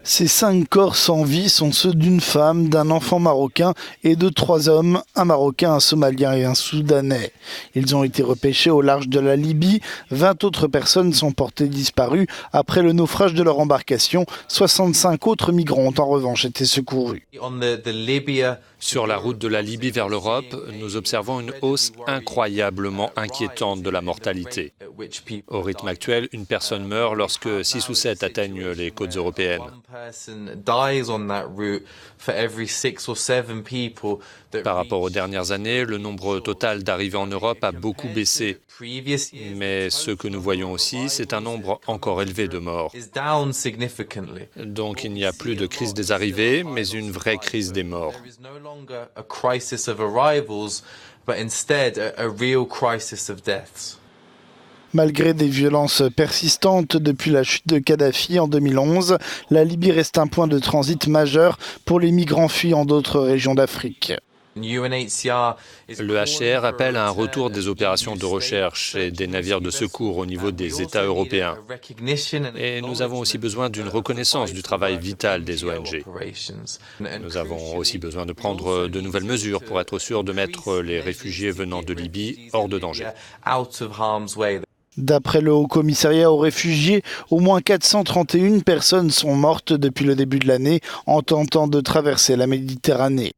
Ces 5 corps sans vie sont ceux d'une femme, d'un enfant marocain et de 3 hommes, un Marocain, un Somalien et un Soudanais. Ils ont été repêchés au large de la Libye. 20 autres personnes sont portées disparues après le naufrage de leur embarcation. 65 autres migrants ont en revanche été secourus. Sur la route de la Libye vers l'Europe, nous observons une hausse incroyablement inquiétante de la mortalité. Au rythme actuel, une personne meurt lorsque 6 ou 7 atteignent les côtes européennes. Par rapport aux dernières années, le nombre total d'arrivées en Europe a beaucoup baissé. Mais ce que nous voyons aussi, c'est un nombre encore élevé de morts. Donc il n'y a plus de crise des arrivées, mais une vraie crise des morts. Malgré des violences persistantes depuis la chute de Kadhafi en 2011, la Libye reste un point de transit majeur pour les migrants fuyant d'autres régions d'Afrique. Le HCR appelle à un retour des opérations de recherche et des navires de secours au niveau des États européens. Et nous avons aussi besoin d'une reconnaissance du travail vital des ONG. Nous avons aussi besoin de prendre de nouvelles mesures pour être sûr de mettre les réfugiés venant de Libye hors de danger. D'après le Haut-Commissariat aux réfugiés, au moins 431 personnes sont mortes depuis le début de l'année en tentant de traverser la Méditerranée.